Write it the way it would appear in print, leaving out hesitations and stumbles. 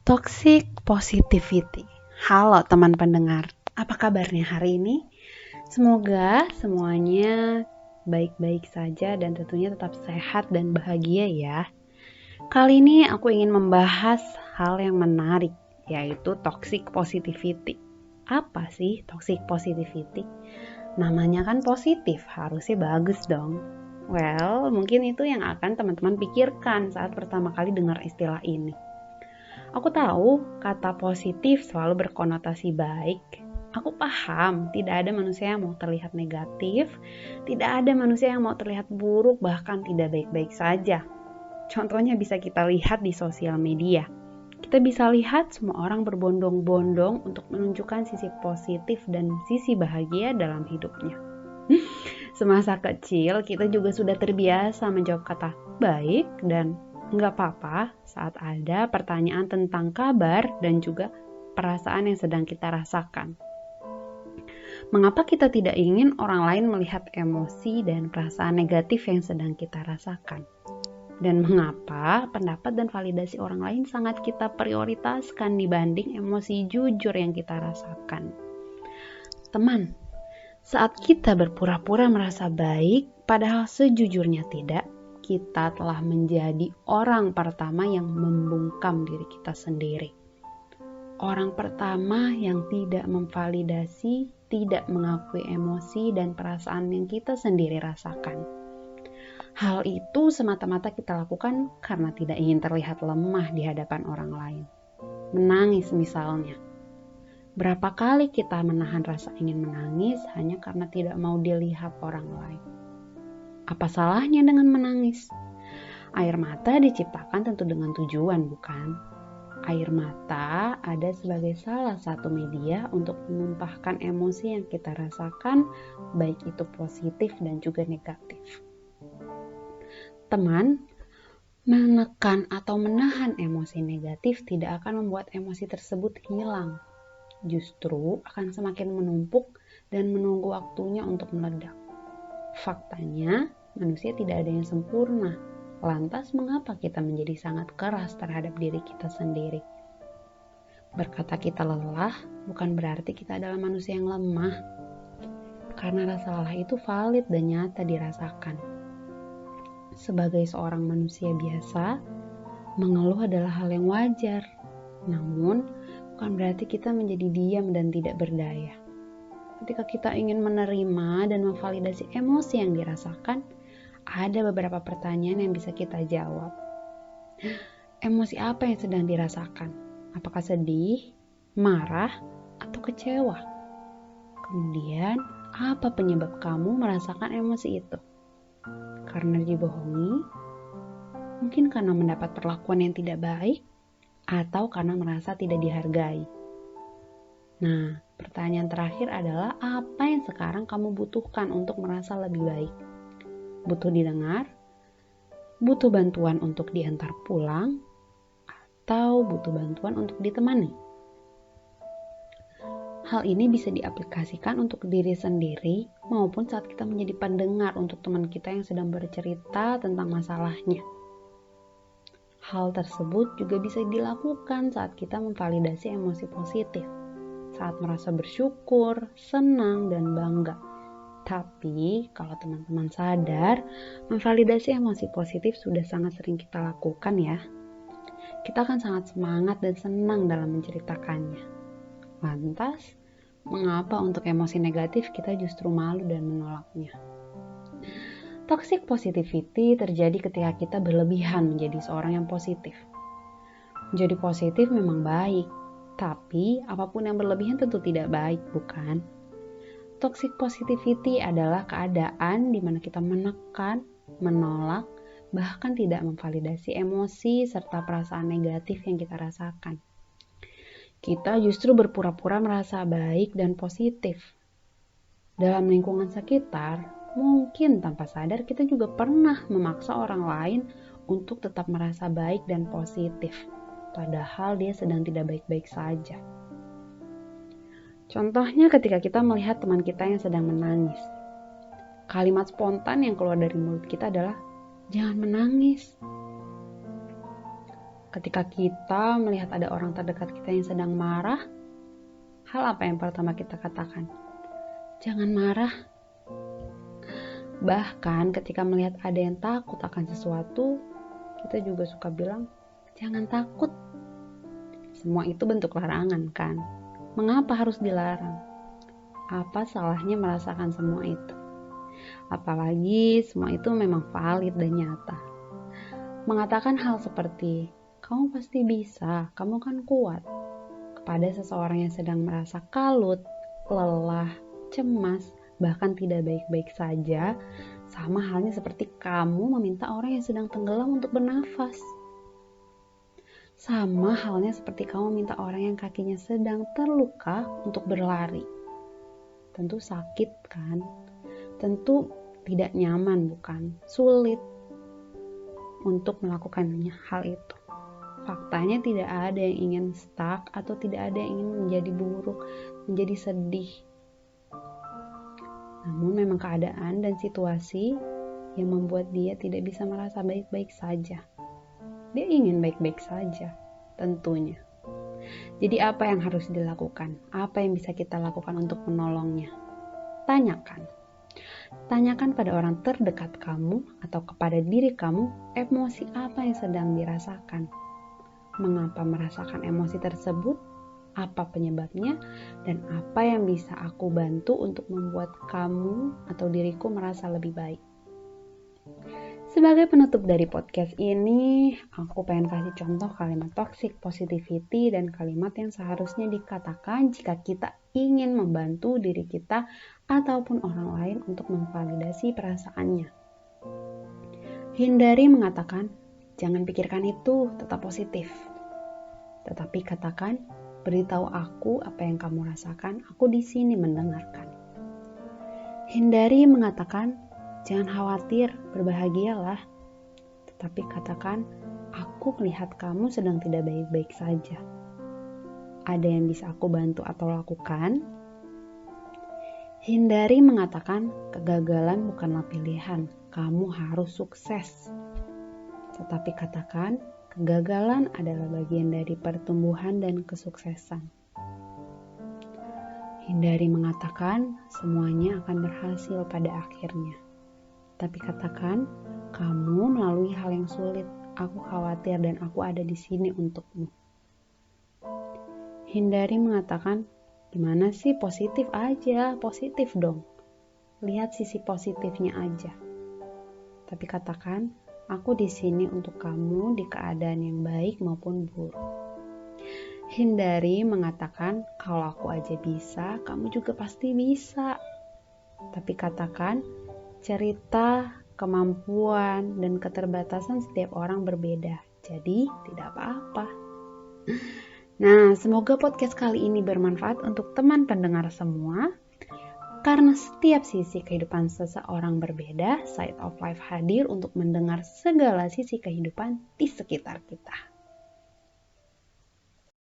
Toxic positivity. Halo teman pendengar, apa kabarnya hari ini? Semoga semuanya baik-baik saja dan tentunya tetap sehat dan bahagia ya. Kali ini aku ingin membahas hal yang menarik, yaitu toxic positivity. Apa sih toxic positivity? Namanya kan positif, harusnya bagus dong. Well, mungkin itu yang akan teman-teman pikirkan saat pertama kali dengar istilah ini. Aku tahu kata positif selalu berkonotasi baik. Aku paham tidak ada manusia yang mau terlihat negatif, tidak ada manusia yang mau terlihat buruk, bahkan tidak baik-baik saja. Contohnya bisa kita lihat di sosial media. Kita bisa lihat semua orang berbondong-bondong untuk menunjukkan sisi positif dan sisi bahagia dalam hidupnya. Semasa kecil kita juga sudah terbiasa menjawab kata baik dan nggak apa-apa saat ada pertanyaan tentang kabar dan juga perasaan yang sedang kita rasakan. Mengapa kita tidak ingin orang lain melihat emosi dan perasaan negatif yang sedang kita rasakan? Dan mengapa pendapat dan validasi orang lain sangat kita prioritaskan dibanding emosi jujur yang kita rasakan? Teman, saat kita berpura-pura merasa baik, padahal sejujurnya tidak, kita telah menjadi orang pertama yang membungkam diri kita sendiri. Orang pertama yang tidak memvalidasi, tidak mengakui emosi dan perasaan yang kita sendiri rasakan. Hal itu semata-mata kita lakukan karena tidak ingin terlihat lemah di hadapan orang lain. Menangis misalnya. Berapa kali kita menahan rasa ingin menangis hanya karena tidak mau dilihat orang lain? Apa salahnya dengan menangis? Air mata diciptakan tentu dengan tujuan, bukan? Air mata ada sebagai salah satu media untuk menumpahkan emosi yang kita rasakan, baik itu positif dan juga negatif. Teman, menekan atau menahan emosi negatif tidak akan membuat emosi tersebut hilang. Justru akan semakin menumpuk dan menunggu waktunya untuk meledak. Faktanya, manusia tidak ada yang sempurna. Lantas mengapa kita menjadi sangat keras terhadap diri kita sendiri? Berkata kita lelah bukan berarti kita adalah manusia yang lemah. Karena rasa lelah itu valid dan nyata dirasakan. Sebagai seorang manusia biasa, mengeluh adalah hal yang wajar. Namun, bukan berarti kita menjadi diam dan tidak berdaya. Ketika kita ingin menerima dan memvalidasi emosi yang dirasakan, ada beberapa pertanyaan yang bisa kita jawab. Emosi apa yang sedang dirasakan? Apakah sedih, marah, atau kecewa? Kemudian, apa penyebab kamu merasakan emosi itu? Karena dibohongi? Mungkin karena mendapat perlakuan yang tidak baik? Atau karena merasa tidak dihargai? Nah, pertanyaan terakhir adalah apa yang sekarang kamu butuhkan untuk merasa lebih baik? Butuh didengar? Butuh bantuan untuk diantar pulang? Atau butuh bantuan untuk ditemani? Hal ini bisa diaplikasikan untuk diri sendiri maupun saat kita menjadi pendengar untuk teman kita yang sedang bercerita tentang masalahnya. Hal tersebut juga bisa dilakukan saat kita memvalidasi emosi positif, saat merasa bersyukur, senang, dan bangga. Tapi, kalau teman-teman sadar, memvalidasi emosi positif sudah sangat sering kita lakukan ya. Kita akan sangat semangat dan senang dalam menceritakannya. Lantas, mengapa untuk emosi negatif kita justru malu dan menolaknya? Toxic positivity terjadi ketika kita berlebihan menjadi seorang yang positif. Menjadi positif memang baik, tapi apapun yang berlebihan tentu tidak baik, bukan? Toxic positivity adalah keadaan di mana kita menekan, menolak, bahkan tidak memvalidasi emosi serta perasaan negatif yang kita rasakan. Kita justru berpura-pura merasa baik dan positif. Dalam lingkungan sekitar, mungkin tanpa sadar kita juga pernah memaksa orang lain untuk tetap merasa baik dan positif, padahal dia sedang tidak baik-baik saja. Contohnya ketika kita melihat teman kita yang sedang menangis. Kalimat spontan yang keluar dari mulut kita adalah, "Jangan menangis." Ketika kita melihat ada orang terdekat kita yang sedang marah, hal apa yang pertama kita katakan? Jangan marah. Bahkan ketika melihat ada yang takut akan sesuatu, kita juga suka bilang, jangan takut. Semua itu bentuk larangan kan? Mengapa harus dilarang? Apa salahnya merasakan semua itu? Apalagi semua itu memang valid dan nyata. Mengatakan hal seperti, kamu pasti bisa, kamu kan kuat, kepada seseorang yang sedang merasa kalut, lelah, cemas, bahkan tidak baik-baik saja, sama halnya seperti kamu meminta orang yang sedang tenggelam untuk bernafas. Sama halnya seperti kamu minta orang yang kakinya sedang terluka untuk berlari. Tentu sakit kan? Tentu tidak nyaman bukan? Sulit untuk melakukan hal itu. Faktanya tidak ada yang ingin stuck atau tidak ada yang ingin menjadi buruk, menjadi sedih. Namun memang keadaan dan situasi yang membuat dia tidak bisa merasa baik-baik saja. Dia ingin baik-baik saja, tentunya. Jadi apa yang harus dilakukan? Apa yang bisa kita lakukan untuk menolongnya? Tanyakan. Tanyakan pada orang terdekat kamu atau kepada diri kamu emosi apa yang sedang dirasakan. Mengapa merasakan emosi tersebut, apa penyebabnya, dan apa yang bisa aku bantu untuk membuat kamu atau diriku merasa lebih baik. Sebagai penutup dari podcast ini, aku pengen kasih contoh kalimat toxic positivity dan kalimat yang seharusnya dikatakan jika kita ingin membantu diri kita ataupun orang lain untuk memvalidasi perasaannya. Hindari mengatakan, jangan pikirkan itu, tetap positif. Tetapi katakan, beritahu aku apa yang kamu rasakan, aku di sini mendengarkan. Hindari mengatakan, jangan khawatir, berbahagialah. Tetapi katakan, aku melihat kamu sedang tidak baik-baik saja. Ada yang bisa aku bantu atau lakukan? Hindari mengatakan, kegagalan bukanlah pilihan, kamu harus sukses. Tetapi katakan, kegagalan adalah bagian dari pertumbuhan dan kesuksesan. Hindari mengatakan, semuanya akan berhasil pada akhirnya. Tapi katakan, kamu melalui hal yang sulit, aku khawatir dan aku ada di sini untukmu. Hindari mengatakan, gimana sih positif aja, positif dong. Lihat sisi positifnya aja. Tapi katakan, aku di sini untuk kamu di keadaan yang baik maupun buruk. Hindari mengatakan, kalau aku aja bisa, kamu juga pasti bisa. Tapi katakan, cerita, kemampuan, dan keterbatasan setiap orang berbeda. Jadi, tidak apa-apa. Nah, semoga podcast kali ini bermanfaat untuk teman pendengar semua. Karena setiap sisi kehidupan seseorang berbeda, Side of Life hadir untuk mendengar segala sisi kehidupan di sekitar kita.